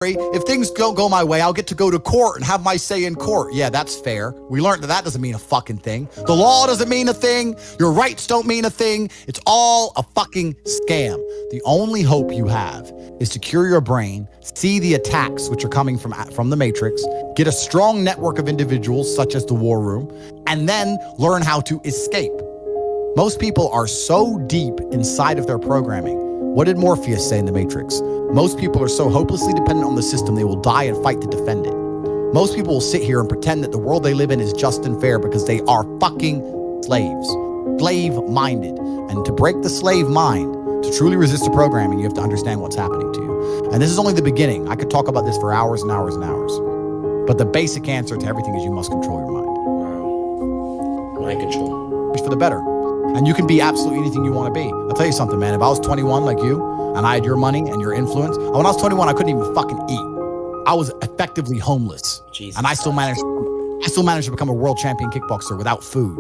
If things don't go my way, I'll get to go to court and have my say in court. Yeah, that's fair. We learned that doesn't mean a fucking thing. The law doesn't mean a thing. Your rights don't mean a thing. It's all a fucking scam. The only hope you have is to cure your brain, see the attacks which are coming from the Matrix, get a strong network of individuals such as the War Room, and then learn how to escape. Most people are so deep inside of their programming. What did Morpheus say in The Matrix? Most people are so hopelessly dependent on the system, they will die and fight to defend it. Most people will sit here and pretend that the world they live in is just and fair because they are fucking slaves. Slave-minded. And to break the slave mind, to truly resist the programming, you have to understand what's happening to you. And this is only the beginning. I could talk about this for hours and hours and hours. But the basic answer to everything is you must control your mind. Wow. Mind control. It's for the better. And you can be absolutely anything you want to be. I'll tell you something, man. If I was 21 like you, and I had your money and your influence, when I was 21, I couldn't even fucking eat. I was effectively homeless. Jesus and I still managed to become a world champion kickboxer without food.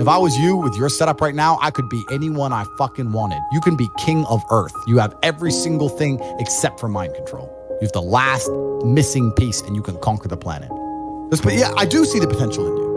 If I was you with your setup right now, I could be anyone I fucking wanted. You can be king of earth. You have every single thing except for mind control. You have the last missing piece and you can conquer the planet. But yeah, I do see the potential in you.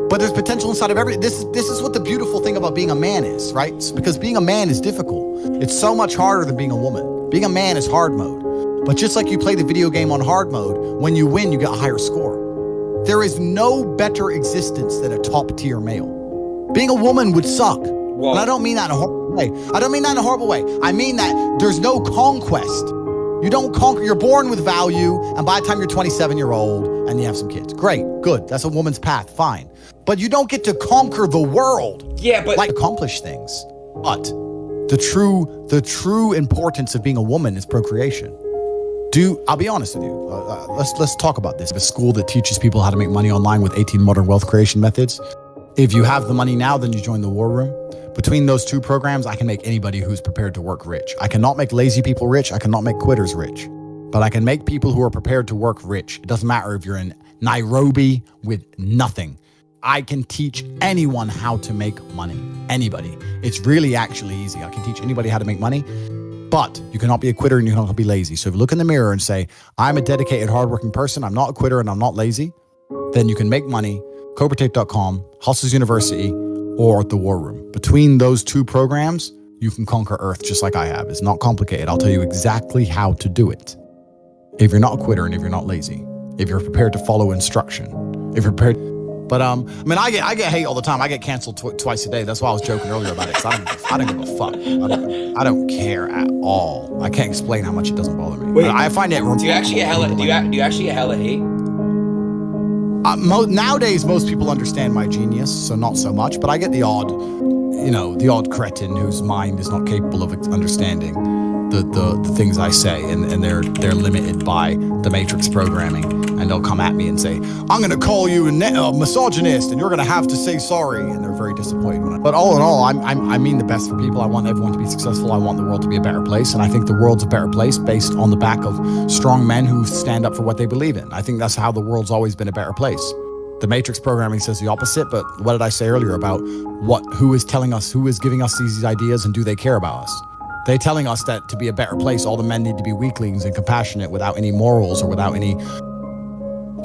But there's potential inside of every. This is what the beautiful thing about being a man is, right? It's because being a man is difficult. It's so much harder than being a woman. Being a man is hard mode. But just like you play the video game on hard mode, when you win, you get a higher score. There is no better existence than a top tier male. Being a woman would suck. Whoa. And I don't mean that in a horrible way. I mean that there's no conquest. You don't conquer. You're born with value, and by the time you're 27, you're old, and you have some kids. Great, good. That's a woman's path. Fine. But you don't get to conquer the world. Yeah, but like accomplish things. But the true importance of being a woman is procreation. I'll be honest with you. Let's talk about this. A school that teaches people how to make money online with 18 modern wealth creation methods. If you have the money now, then you join the War Room. Between those two programs, I can make anybody who's prepared to work rich. I cannot make lazy people rich. I cannot make quitters rich. But I can make people who are prepared to work rich. It doesn't matter if you're in Nairobi with nothing. I can teach anyone how to make money. Anybody. It's really actually easy. I can teach anybody how to make money. But you cannot be a quitter and you cannot be lazy. So if you look in the mirror and say, I'm a dedicated, hardworking person, I'm not a quitter and I'm not lazy, then you can make money. CobraTape.com, Hustles University, or the War Room. Between those two programs, you can conquer Earth just like I have. It's not complicated. I'll tell you exactly how to do it. If you're not a quitter and if you're not lazy, if you're prepared to follow instruction, if you're prepared. But I mean, I get hate all the time. I get canceled twice a day. That's why I was joking earlier about it. Cause I don't give a fuck. I don't care at all. I can't explain how much it doesn't bother me. Wait, I find it. Do you actually get hella hate? Nowadays, most people understand my genius, so not so much. But I get the odd cretin whose mind is not capable of understanding the things I say, and they're limited by the Matrix programming, and they'll come at me and say, I'm going to call you a misogynist, and you're going to have to say sorry, and they're very disappointed. But all in all, I mean the best for people. I want everyone to be successful. I want the world to be a better place, and I think the world's a better place based on the back of strong men who stand up for what they believe in. I think that's how the world's always been a better place. The Matrix programming says the opposite, but what did I say earlier about who is telling us, who is giving us these ideas, and do they care about us? They're telling us that to be a better place, all the men need to be weaklings and compassionate without any morals or without any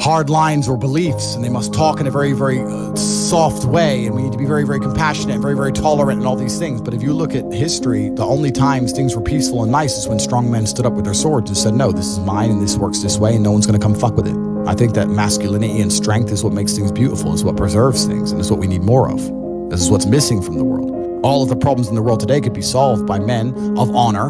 hard lines or beliefs, and they must talk in a very, very soft way, and we need to be very, very compassionate and very, very tolerant and all these things. But if you look at history, the only times things were peaceful and nice is when strong men stood up with their swords and said, no, this is mine and this works this way and no one's going to come fuck with it. I think that masculinity and strength is what makes things beautiful, is what preserves things, and is what we need more of. This is what's missing from the world. All of the problems in the world today could be solved by men of honor,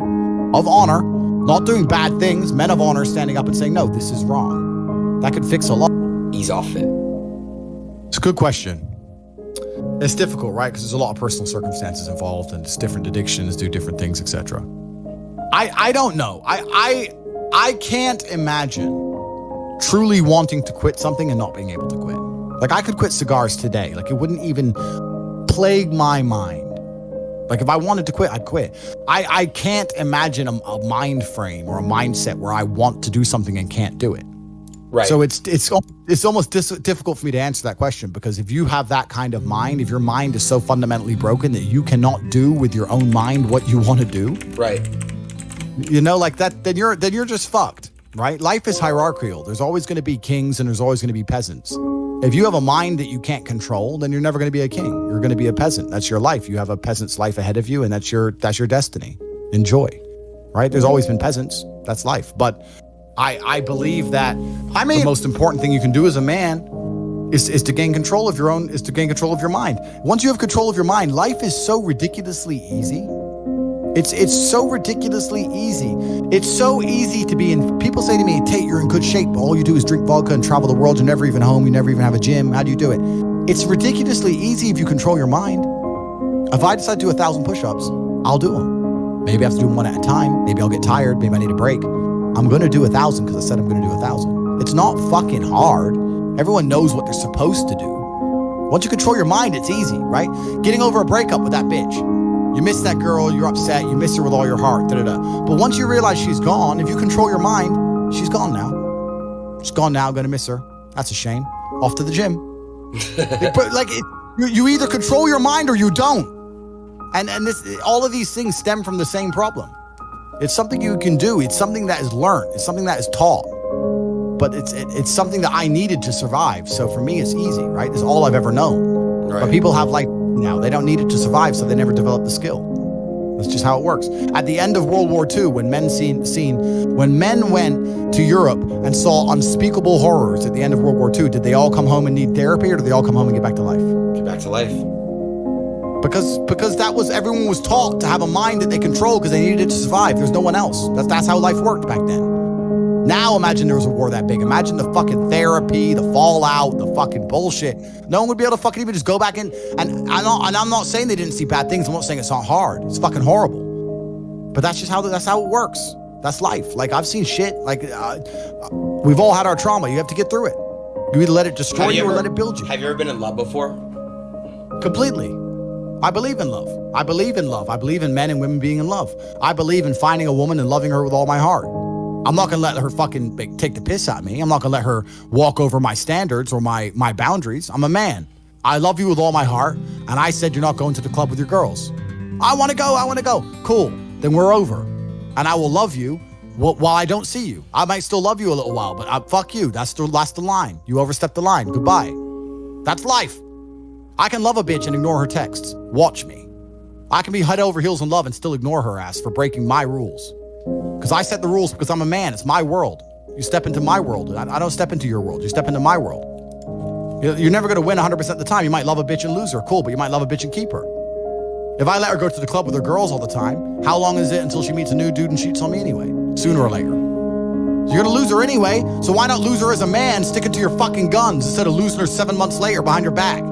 not doing bad things, men of honor standing up and saying, no, this is wrong. That could fix a lot. He's off it. It's a good question. It's difficult, right? Because there's a lot of personal circumstances involved, and it's different addictions do different things, etc. I don't know. I can't imagine truly wanting to quit something and not being able to quit. Like, I could quit cigars today. Like, it wouldn't even plague my mind. Like, if I wanted to quit, I'd quit. I can't imagine a mind frame or a mindset where I want to do something and can't do it. Right. So it's almost difficult for me to answer that question, because if you have that kind of mind, if your mind is so fundamentally broken that you cannot do with your own mind what you want to do, right? You know, like that, then you're just fucked. right? Life is hierarchical. There's always going to be kings and there's always going to be peasants. If you have a mind that you can't control, then you're never going to be a king. You're going to be a peasant. That's your life. You have a peasant's life ahead of you, and that's your destiny. Enjoy, right? There's always been peasants. That's life. But I believe that the most important thing you can do as a man is to gain control of your mind. Once you have control of your mind, life is so ridiculously easy. It's so ridiculously easy. It's so easy to be in. People say to me, Tate, you're in good shape. All you do is drink vodka and travel the world. You're never even home. You never even have a gym. How do you do it? It's ridiculously easy if you control your mind. If I decide to do 1,000 push-ups, I'll do them. Maybe I have to do them one at a time. Maybe I'll get tired. Maybe I need a break. I'm going to do 1,000 because I said I'm going to do 1,000. It's not fucking hard. Everyone knows what they're supposed to do. Once you control your mind, it's easy, right? Getting over a breakup with that bitch. You miss that girl, you're upset, you miss her with all your heart, But once you realize she's gone, if you control your mind, she's gone now. She's gone now, gonna miss her. That's a shame. Off to the gym. You either control your mind or you don't. And all of these things stem from the same problem. It's something you can do. It's something that is learned. It's something that is taught. But it's something that I needed to survive. So for me, it's easy, right? It's all I've ever known. Right. But people have now. They don't need it to survive, so they never develop the skill. That's just how it works. At the end of World War II, when men went to Europe and saw unspeakable horrors at the end of World War II, did they all come home and need therapy, or did they all come home and get back to life? Get back to life. Because everyone was taught to have a mind that they control because they needed it to survive. There's no one else. That's how life worked back then. Now imagine there was a war that big. Imagine the fucking therapy, the fallout, the fucking bullshit. No one would be able to fucking even just go back in. And I'm not saying they didn't see bad things. I'm not saying it's not hard. It's fucking horrible. But that's how it works. That's life. Like, I've seen shit. Like, we've all had our trauma. You have to get through it. You either let it destroy you or let it build you. Have you ever been in love before? Completely. I believe in love. I believe in love. I believe in men and women being in love. I believe in finding a woman and loving her with all my heart. I'm not going to let her fucking take the piss out of me. I'm not going to let her walk over my standards or my boundaries. I'm a man. I love you with all my heart. And I said you're not going to the club with your girls. I want to go. Cool. Then we're over. And I will love you while I don't see you. I might still love you a little while, but fuck you. That's the line. You overstepped the line. Goodbye. That's life. I can love a bitch and ignore her texts. Watch me. I can be head over heels in love and still ignore her ass for breaking my rules. Because I set the rules because I'm a man. It's my world. You step into my world. I don't step into your world. You step into my world. You're never going to win 100% of the time. You might love a bitch and lose her. Cool, but you might love a bitch and keep her. If I let her go to the club with her girls all the time, how long is it until she meets a new dude and cheats on me anyway? Sooner or later. You're going to lose her anyway, so why not lose her as a man, sticking to your fucking guns instead of losing her 7 months later behind your back?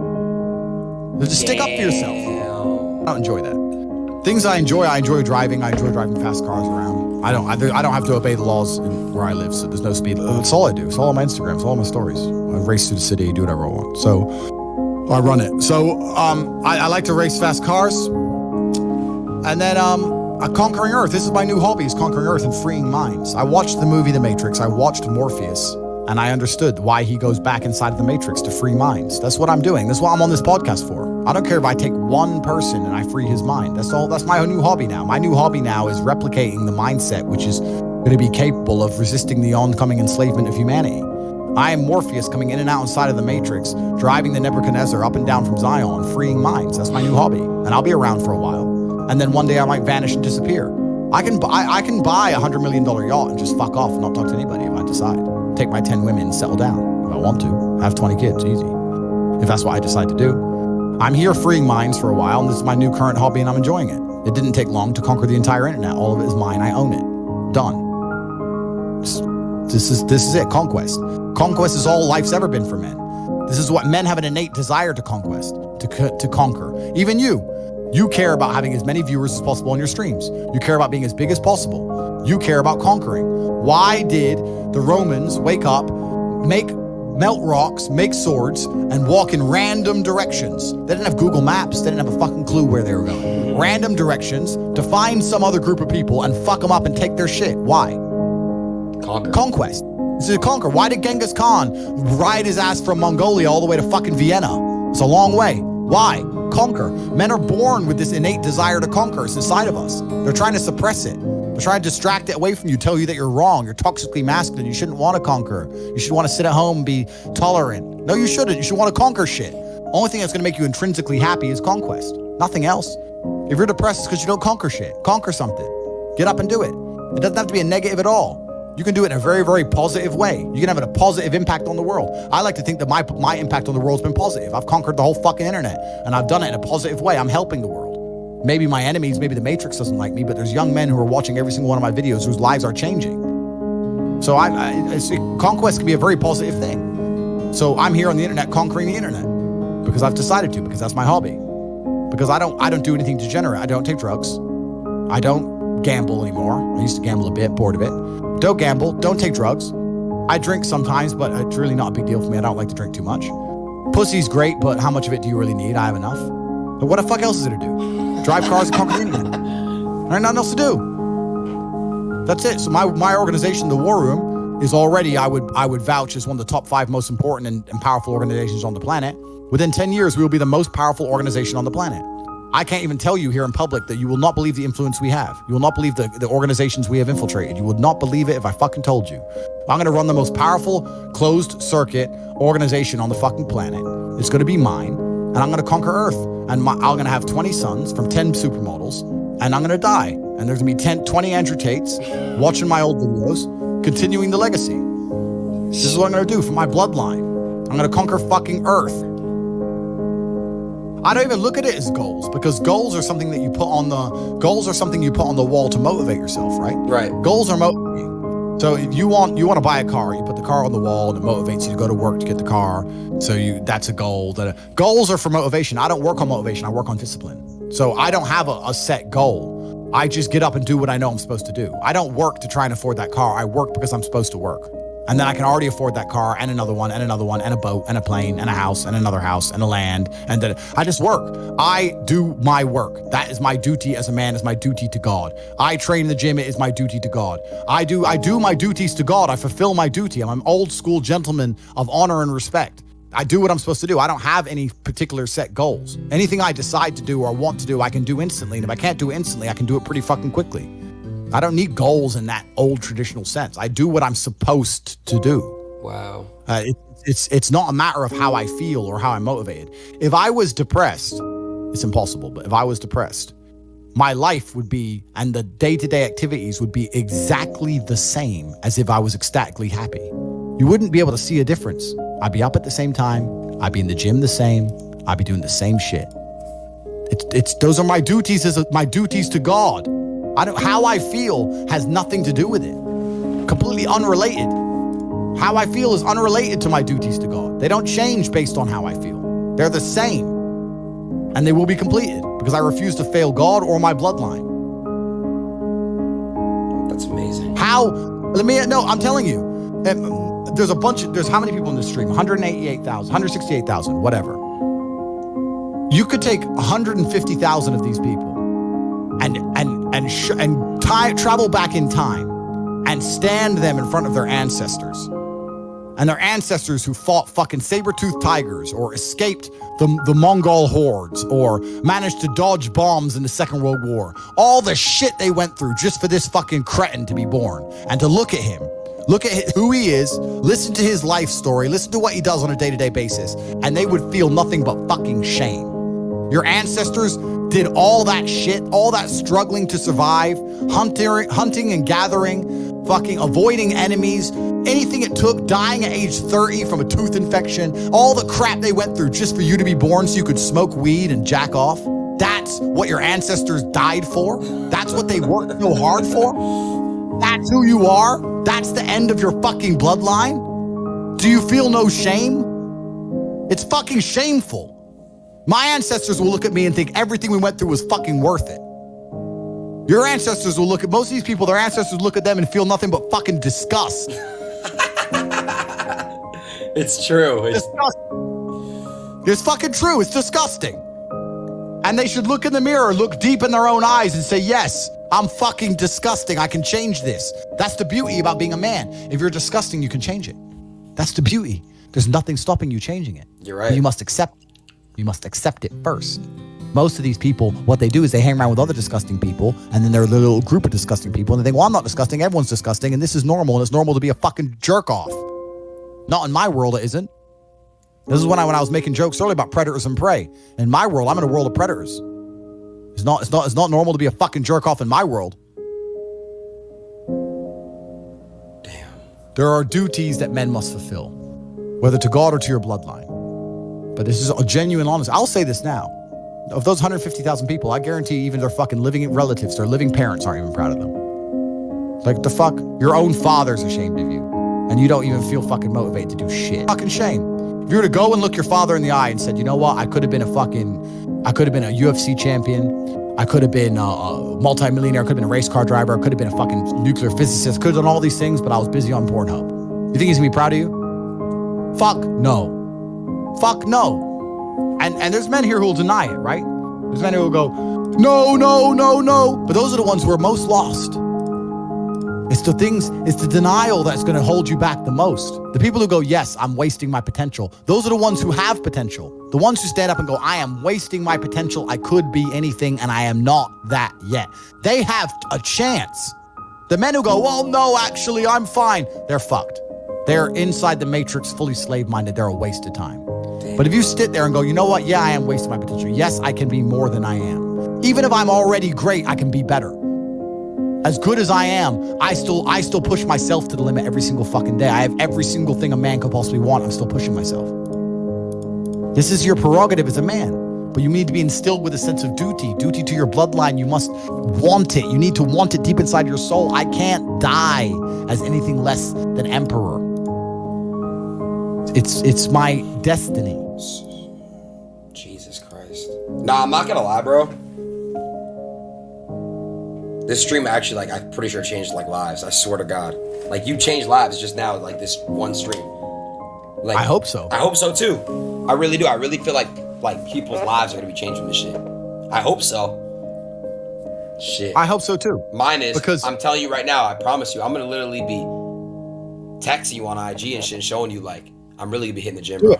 Just stick up for yourself. I don't enjoy that. Things I enjoy driving. I enjoy driving fast cars around. I don't have to obey the laws where I live, so there's no speed. That's all I do. It's all on my Instagram. It's all on my stories. I race through the city, do whatever I want. So I run it. So I like to race fast cars. And then Conquering Earth. This is my new hobby, is Conquering Earth and freeing minds. I watched the movie The Matrix. I watched Morpheus. And I understood why he goes back inside of the Matrix to free minds. That's what I'm doing. That's what I'm on this podcast for. I don't care if I take one person and I free his mind. That's all. That's my new hobby now. My new hobby now is replicating the mindset, which is going to be capable of resisting the oncoming enslavement of humanity. I am Morpheus coming in and out inside of the Matrix, driving the Nebuchadnezzar up and down from Zion, freeing minds. That's my new hobby. And I'll be around for a while. And then one day I might vanish and disappear. I can buy $100 million yacht and just fuck off and not talk to anybody if I decide. Take my 10 women and settle down if I want to. Have 20 kids, easy. If that's what I decide to do. I'm here freeing minds for a while, and this is my new current hobby, and I'm enjoying it. It didn't take long to conquer the entire internet. All of it is mine. I own it. Done. This is it. Conquest. Conquest is all life's ever been for men. This is what men have an innate desire to to conquer. Even you. You care about having as many viewers as possible on your streams. You care about being as big as possible. You care about conquering. Why did the Romans wake up, melt rocks, make swords, and walk in random directions? They didn't have Google Maps. They didn't have a fucking clue where they were going. Random directions to find some other group of people and fuck them up and take their shit. Why? Conquer. Conquest. This is a conquer. Why did Genghis Khan ride his ass from Mongolia all the way to fucking Vienna? It's a long way. Why? Conquer. Men are born with this innate desire to conquer. It's inside of us. They're trying to suppress it. They're They're trying to distract it away from you, tell you that you're wrong. You're toxically masculine. You shouldn't want to conquer. You should want to sit at home and be tolerant. No, you shouldn't. You should want to conquer shit. Only thing that's going to make you intrinsically happy is conquest. Nothing else. If you're depressed, it's because you don't conquer shit. Conquer something. Get up and do it. It doesn't have to be a negative at all. You can do it in a very, very positive way. You can have a positive impact on the world. I like to think that my impact on the world has been positive. I've conquered the whole fucking internet, and I've done it in a positive way. I'm helping the world. Maybe my enemies, maybe the Matrix doesn't like me, but there's young men who are watching every single one of my videos whose lives are changing. So conquest can be a very positive thing. So I'm here on the internet conquering the internet because I've decided to, because that's my hobby. Because I don't do anything degenerate. I don't take drugs. I don't gamble anymore. I used to gamble a bit, bored of it. Don't gamble, don't take drugs. I drink sometimes, but it's really not a big deal for me. I don't like to drink too much. Pussy's great, but how much of it do you really need? I have enough. But what the fuck else is there to do? Drive cars and conquer the internet. There's nothing else to do. That's it. So my organization, the War Room, is already, I would vouch, as one of the top 5 most important and powerful organizations on the planet. Within 10 years, we will be the most powerful organization on the planet. I can't even tell you here in public that you will not believe the influence we have. You will not believe the organizations we have infiltrated. You would not believe it if I fucking told you. I'm going to run the most powerful closed circuit organization on the fucking planet. It's going to be mine, and I'm going to conquer Earth. And I'm going to have 20 sons from 10 supermodels, and I'm going to die. And there's going to be 20 Andrew Tates watching my old videos, continuing the legacy. This is what I'm going to do for my bloodline. I'm going to conquer fucking Earth. I don't even look at it as goals, because goals are something that you put on the wall to motivate yourself, right? Right. Goals are motivating. So if you want to buy a car, you put the car on the wall and it motivates you to go to work to get the car. So that's a goal. Goals are for motivation. I don't work on motivation. I work on discipline. So I don't have a set goal. I just get up and do what I know I'm supposed to do. I don't work to try and afford that car. I work because I'm supposed to work. And then I can already afford that car and another one and another one and a boat and a plane and a house and another house and a land. And then I just work. I do my work. That is my duty as a man, is my duty to God. I train in the gym. It is my duty to God. I do my duties to God. I fulfill my duty. I'm an old school gentleman of honor and respect. I do what I'm supposed to do. I don't have any particular set goals. Anything I decide to do or want to do, I can do instantly. And if I can't do it instantly, I can do it pretty fucking quickly. I don't need goals in that old traditional sense. I do what I'm supposed to do. Wow. It's not a matter of how I feel or how I'm motivated. If I was depressed, it's impossible, but if I was depressed, my life would be, and the day-to-day activities would be exactly the same as if I was ecstatically happy. You wouldn't be able to see a difference. I'd be up at the same time. I'd be in the gym the same. I'd be doing the same shit. Those are my duties to God. How I feel has nothing to do with it. Completely unrelated. How I feel is unrelated to my duties to God. They don't change based on how I feel. They're the same. And they will be completed because I refuse to fail God or my bloodline. That's amazing. I'm telling you. There's how many people in this stream? 188,000, 168,000, whatever. You could take 150,000 of these people and travel back in time and stand them in front of their ancestors. And their ancestors who fought fucking saber-toothed tigers or escaped the Mongol hordes or managed to dodge bombs in the Second World War. All the shit they went through just for this fucking cretin to be born. And to look at him, look at who he is, listen to his life story, listen to what he does on a day-to-day basis, and they would feel nothing but fucking shame. Your ancestors did all that shit, all that struggling to survive, hunting and gathering, fucking avoiding enemies, anything it took, dying at age 30 from a tooth infection, all the crap they went through just for you to be born so you could smoke weed and jack off. That's what your ancestors died for. That's what they worked so hard for. That's who you are. That's the end of your fucking bloodline. Do you feel no shame? It's fucking shameful. My ancestors will look at me and think everything we went through was fucking worth it. Your ancestors will look at, most of these people, their ancestors look at them and feel nothing but fucking disgust. It's true. It's fucking true. It's disgusting. And they should look in the mirror, look deep in their own eyes and say, yes, I'm fucking disgusting. I can change this. That's the beauty about being a man. If you're disgusting, you can change it. That's the beauty. There's nothing stopping you changing it. You're right. But you must accept it. You must accept it first. Most of these people, what they do is they hang around with other disgusting people, and then they're a little group of disgusting people, and they think, well, I'm not disgusting, everyone's disgusting, and this is normal, and it's normal to be a fucking jerk-off. Not in my world, it isn't. This is when I was making jokes earlier about predators and prey. In my world, I'm in a world of predators. It's not normal to be a fucking jerk-off in my world. Damn. There are duties that men must fulfill, whether to God or to your bloodline. But this is a genuine honesty. I'll say this now. Of those 150,000 people, I guarantee even their fucking living relatives, their living parents aren't even proud of them. Like, the fuck? Your own father's ashamed of you. And you don't even feel fucking motivated to do shit. Fucking shame. If you were to go and look your father in the eye and said, you know what? I could have been a UFC champion. I could have been a multi-millionaire. I could have been a race car driver. I could have been a fucking nuclear physicist. Could have done all these things, but I was busy on Pornhub. You think he's gonna be proud of you? Fuck no. Fuck no. And there's men here who will deny it, right? There's men who will go, no, no, no, no. But those are the ones who are most lost. It's the denial that's going to hold you back the most. The people who go, yes, I'm wasting my potential. Those are the ones who have potential. The ones who stand up and go, I am wasting my potential. I could be anything and I am not that yet. They have a chance. The men who go, well, no, actually, I'm fine. They're fucked. They're inside the matrix, fully slave-minded. They're a waste of time. But if you sit there and go, you know what? Yeah, I am wasting my potential. Yes, I can be more than I am. Even if I'm already great, I can be better. As good as I am, I still push myself to the limit every single fucking day. I have every single thing a man could possibly want. I'm still pushing myself. This is your prerogative as a man. But you need to be instilled with a sense of duty to your bloodline. You must want it. You need to want it deep inside your soul. I can't die as anything less than emperor. It's my destiny. Jesus Christ. Nah, I'm not gonna lie, bro. This stream actually, like, I'm pretty sure changed, like, lives. I swear to God. Like, you changed lives just now, like, this one stream. Like, I hope so. I hope so, too. I really do. I really feel like people's lives are gonna be changed from this shit. I hope so. Shit. I hope so, too. Mine is, because I'm telling you right now, I promise you, I'm gonna literally be texting you on IG and shit and showing you, like, I'm really gonna be hitting the gym, bro.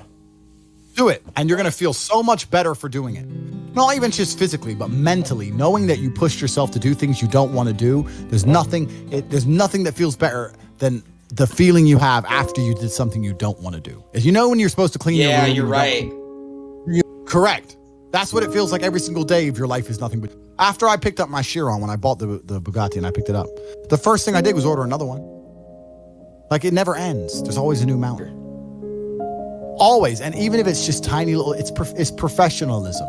Do it. And you're gonna feel so much better for doing it. Not even just physically, but mentally, knowing that you pushed yourself to do things you don't want to do. There's nothing that feels better than the feeling you have after you did something you don't want to do. As you know, when you're supposed to clean your room. Yeah, you're right. Correct. That's what it feels like every single day if your life is nothing but. After I picked up my Chiron, when I bought the Bugatti and I picked it up, the first thing I did was order another one. Like, it never ends. There's always a new mountain. Always. And even if it's just tiny little, it's professionalism.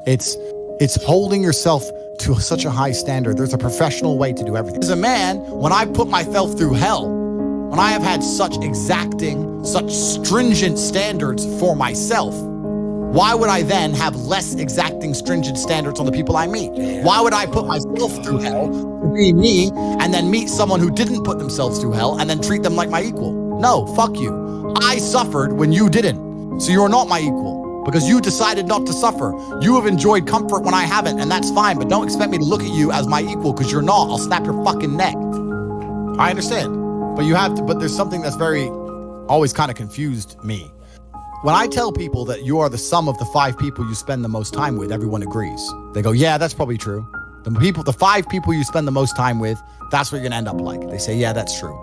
It's holding yourself to such a high standard. There's a professional way to do everything. As a man, when I put myself through hell, when I have had such exacting, such stringent standards for myself, why would I then have less exacting, stringent standards on the people I meet? Why would I put myself through hell to be me and then meet someone who didn't put themselves through hell and then treat them like my equal? No, fuck you. I suffered when you didn't. So you're not my equal. Because you decided not to suffer. You have enjoyed comfort when I haven't, and that's fine, but don't expect me to look at you as my equal, because you're not. I'll snap your fucking neck. I understand. But there's something that's always kind of confused me. When I tell people that you are the sum of the 5 people you spend the most time with, everyone agrees. They go, yeah, that's probably true. The 5 people you spend the most time with, that's what you're gonna end up like. They say, yeah, that's true.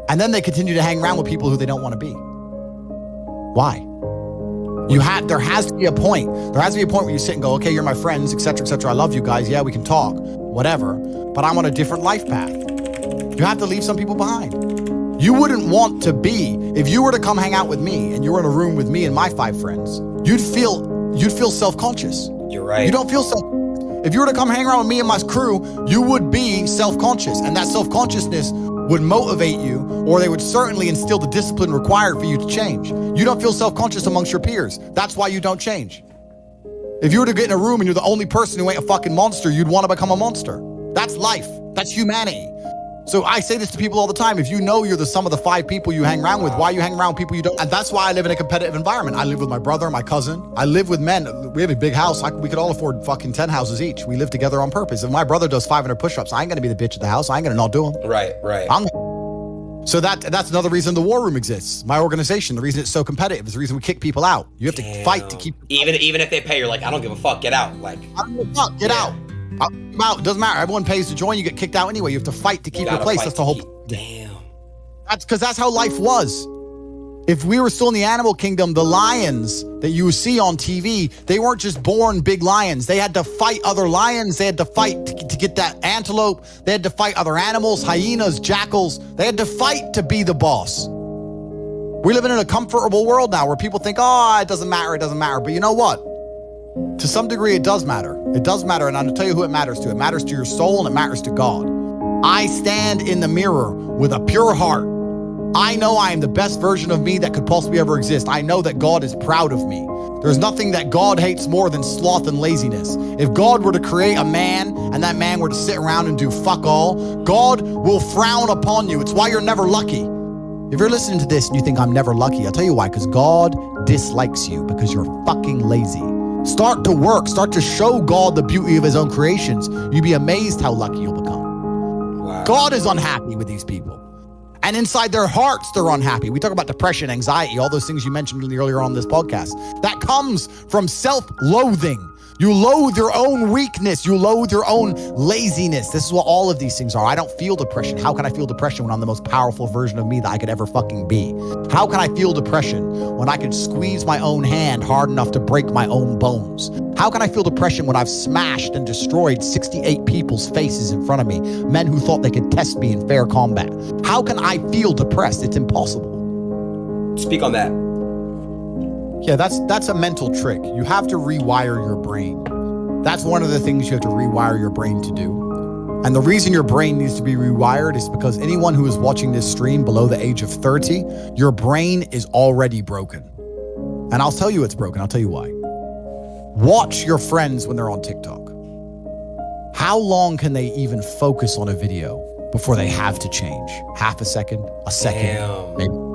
And then they continue to hang around with people who they don't want to be. Why? There has to be a point. There has to be a point where you sit and go, okay, you're my friends, etc., etc. I love you guys. Yeah, we can talk, whatever. But I'm on a different life path. You have to leave some people behind. You wouldn't want to be, if you were to come hang out with me and you were in a room with me and my 5 friends, you'd feel self-conscious. You're right. You don't feel if you were to come hang around with me and my crew, you would be self-conscious, and that self-consciousness would motivate you, or they would certainly instill the discipline required for you to change. You don't feel self-conscious amongst your peers. That's why you don't change. If you were to get in a room and you're the only person who ain't a fucking monster, you'd want to become a monster. That's life. That's humanity. So I say this to people all the time. If you know you're the sum of the 5 people you hang around with, why you hang around with people you don't? And that's why I live in a competitive environment. I live with my brother, my cousin. I live with men. We have a big house. We could all afford fucking 10 houses each. We live together on purpose. If my brother does 500 push-ups, I ain't gonna be the bitch at the house. I ain't gonna not do them. Right. So that's another reason the War Room exists. My organization, the reason it's so competitive is the reason we kick people out. You have to fight to keep. Even if they pay, you're like, I don't give a fuck. Get out. Like, I don't give a fuck. Get out. I'm out. It doesn't matter. Everyone pays to join. You get kicked out anyway. You have to fight to keep your place. That's the whole. Damn. That's because that's how life was. If we were still in the animal kingdom, the lions that you see on TV, they weren't just born big lions. They had to fight other lions. They had to fight to get that antelope. They had to fight other animals, hyenas, jackals. They had to fight to be the boss. We're living in a comfortable world now where people think, oh, it doesn't matter. It doesn't matter. But you know what? To some degree, it does matter. It does matter. And I'm going to tell you who it matters to. It matters to your soul and it matters to God. I stand in the mirror with a pure heart. I know I am the best version of me that could possibly ever exist. I know that God is proud of me. There's nothing that God hates more than sloth and laziness. If God were to create a man and that man were to sit around and do fuck all, God will frown upon you. It's why you're never lucky. If you're listening to this and you think I'm never lucky, I'll tell you why, because God dislikes you because you're fucking lazy. Start to work. Start to show God the beauty of his own creations. You'd be amazed how lucky you'll become. Wow. God is unhappy with these people. And inside their hearts, they're unhappy. We talk about depression, anxiety, all those things you mentioned earlier on this podcast. That comes from self-loathing. You loathe your own weakness. You loathe your own laziness. This is what all of these things are. I don't feel depression. How can I feel depression when I'm the most powerful version of me that I could ever fucking be? How can I feel depression when I could squeeze my own hand hard enough to break my own bones? How can I feel depression when I've smashed and destroyed 68 people's faces in front of me, men who thought they could test me in fair combat? How can I feel depressed? It's impossible. Speak on that. Yeah, that's a mental trick. You have to rewire your brain. That's one of the things you have to rewire your brain to do. And the reason your brain needs to be rewired is because anyone who is watching this stream below the age of 30, your brain is already broken. And I'll tell you it's broken. I'll tell you why. Watch your friends when they're on TikTok. How long can they even focus on a video before they have to change? Half a second, a second, Damn. maybe.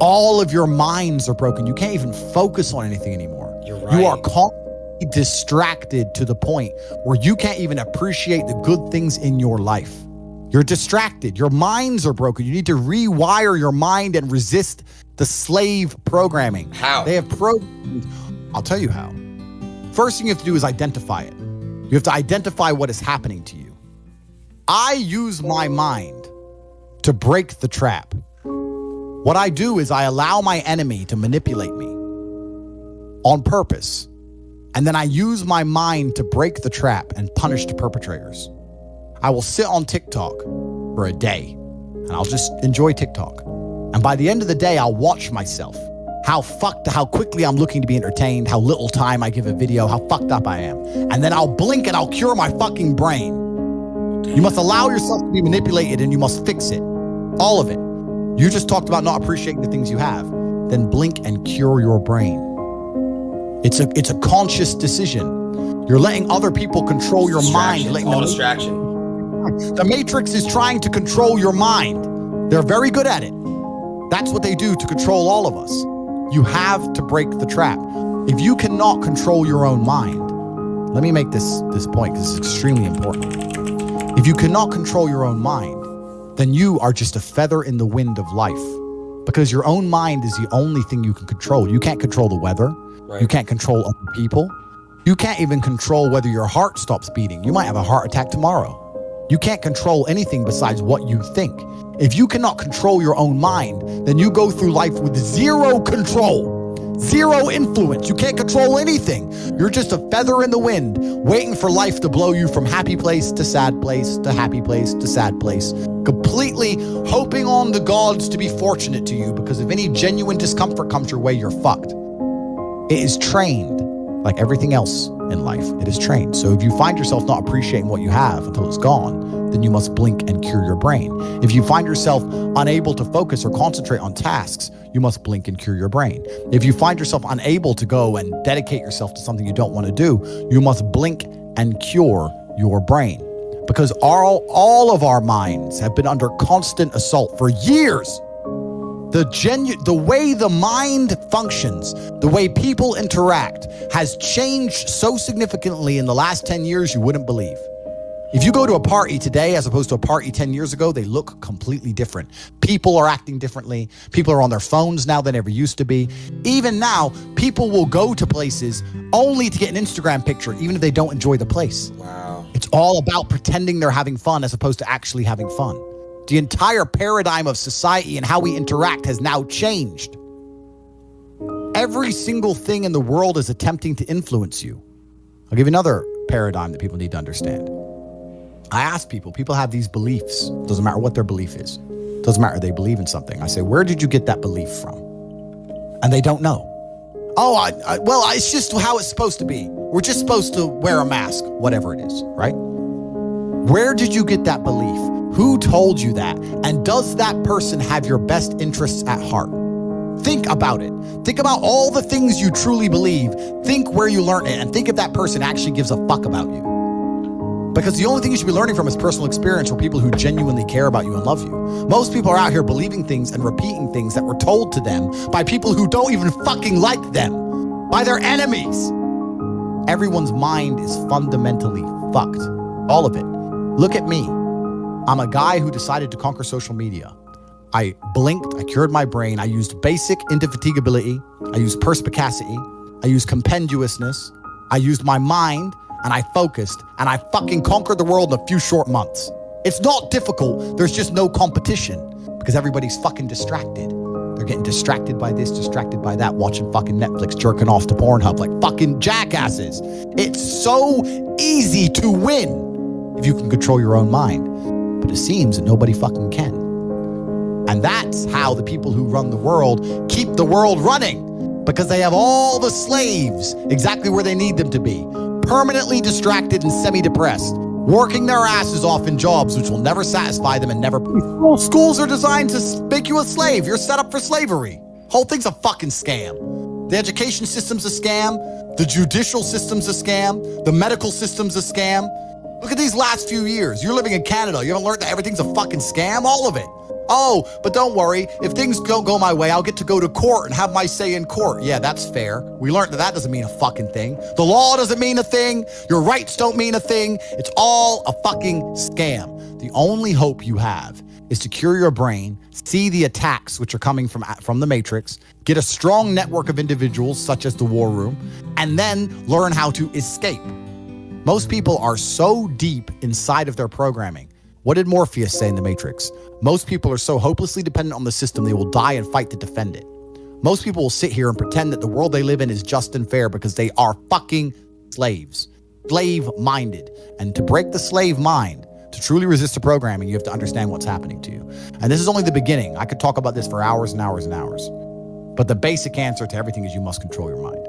All of your minds are broken. You can't even focus on anything anymore. You're right. You are constantly distracted to the point where you can't even appreciate the good things in your life. You're distracted. Your minds are broken. You need to rewire your mind and resist the slave programming. How? They have programmed. I'll tell you how. First thing you have to do is identify it. You have to identify what is happening to you. I use my mind to break the trap. What I do is I allow my enemy to manipulate me on purpose. And then I use my mind to break the trap and punish the perpetrators. I will sit on TikTok for a day and I'll just enjoy TikTok. And by the end of the day, I'll watch myself. How quickly I'm looking to be entertained, how little time I give a video, how fucked up I am. And then I'll blink and I'll cure my fucking brain. You must allow yourself to be manipulated and you must fix it. All of it. You just talked about not appreciating the things you have. Then blink and cure your brain. It's a conscious decision. You're letting other people control your mind. All distraction. The Matrix is trying to control your mind. They're very good at it. That's what they do to control all of us. You have to break the trap. If you cannot control your own mind, let me make this point because it's extremely important. If you cannot control your own mind, then you are just a feather in the wind of life, because your own mind is the only thing you can control. You can't control the weather. Right. You can't control other people. You can't even control whether your heart stops beating. You might have a heart attack tomorrow. You can't control anything besides what you think. If you cannot control your own mind, then you go through life with zero control, zero influence. You can't control anything. You're just a feather in the wind, waiting for life to blow you from happy place to sad place to happy place to sad place, completely hoping on the gods to be fortunate to you, because if any genuine discomfort comes your way, you're fucked. It is trained. Like everything else in life, it is trained. So if you find yourself not appreciating what you have until it's gone, then you must blink and cure your brain. If you find yourself unable to focus or concentrate on tasks, you must blink and cure your brain. If you find yourself unable to go and dedicate yourself to something you don't want to do, you must blink and cure your brain. Because all of our minds have been under constant assault for years. The way the mind functions, the way people interact has changed so significantly in the last 10 years you wouldn't believe. If you go to a party today as opposed to a party 10 years ago, they look completely different. People are acting differently. People are on their phones now than ever used to be. Even now, people will go to places only to get an Instagram picture, even if they don't enjoy the place. Wow. It's all about pretending they're having fun as opposed to actually having fun. The entire paradigm of society and how we interact has now changed. Every single thing in the world is attempting to influence you. I'll give you another paradigm that people need to understand. I ask people have these beliefs. Doesn't matter what their belief is. Doesn't matter, they believe in something. I say, where did you get that belief from? And they don't know. Oh, well, it's just how it's supposed to be. We're just supposed to wear a mask, whatever it is, right? Where did you get that belief? Who told you that? And does that person have your best interests at heart? Think about it. Think about all the things you truly believe. Think where you learned it, and think if that person actually gives a fuck about you. Because the only thing you should be learning from is personal experience, or people who genuinely care about you and love you. Most people are out here believing things and repeating things that were told to them by people who don't even fucking like them, by their enemies. Everyone's mind is fundamentally fucked. All of it. Look at me. I'm a guy who decided to conquer social media. I blinked, I cured my brain, I used basic indefatigability, I used perspicacity, I used compendiousness, I used my mind, and I focused, and I fucking conquered the world in a few short months. It's not difficult, there's just no competition, because everybody's fucking distracted. They're getting distracted by this, distracted by that, watching fucking Netflix, jerking off to Pornhub like fucking jackasses. It's so easy to win if you can control your own mind, but it seems that nobody fucking can. And that's how the people who run the world keep the world running, because they have all the slaves exactly where they need them to be, permanently distracted and semi-depressed, working their asses off in jobs which will never satisfy them and never... Schools are designed to make you a slave. You're set up for slavery. Whole thing's a fucking scam. The education system's a scam. The judicial system's a scam. The medical system's a scam. Look at these last few years. You're living in Canada. You haven't learned that everything's a fucking scam? All of it. Oh, but don't worry. If things don't go my way, I'll get to go to court and have my say in court. Yeah, that's fair. We learned that doesn't mean a fucking thing. The law doesn't mean a thing. Your rights don't mean a thing. It's all a fucking scam. The only hope you have is to cure your brain, see the attacks which are coming from the Matrix, get a strong network of individuals such as the War Room, and then learn how to escape. Most people are so deep inside of their programming. What did Morpheus say in the Matrix? Most people are so hopelessly dependent on the system they will die and fight to defend it. Most people will sit here and pretend that the world they live in is just and fair because they are fucking slaves. Slave-minded. And to break the slave mind, to truly resist the programming, you have to understand what's happening to you. And this is only the beginning. I could talk about this for hours and hours and hours. But the basic answer to everything is you must control your mind.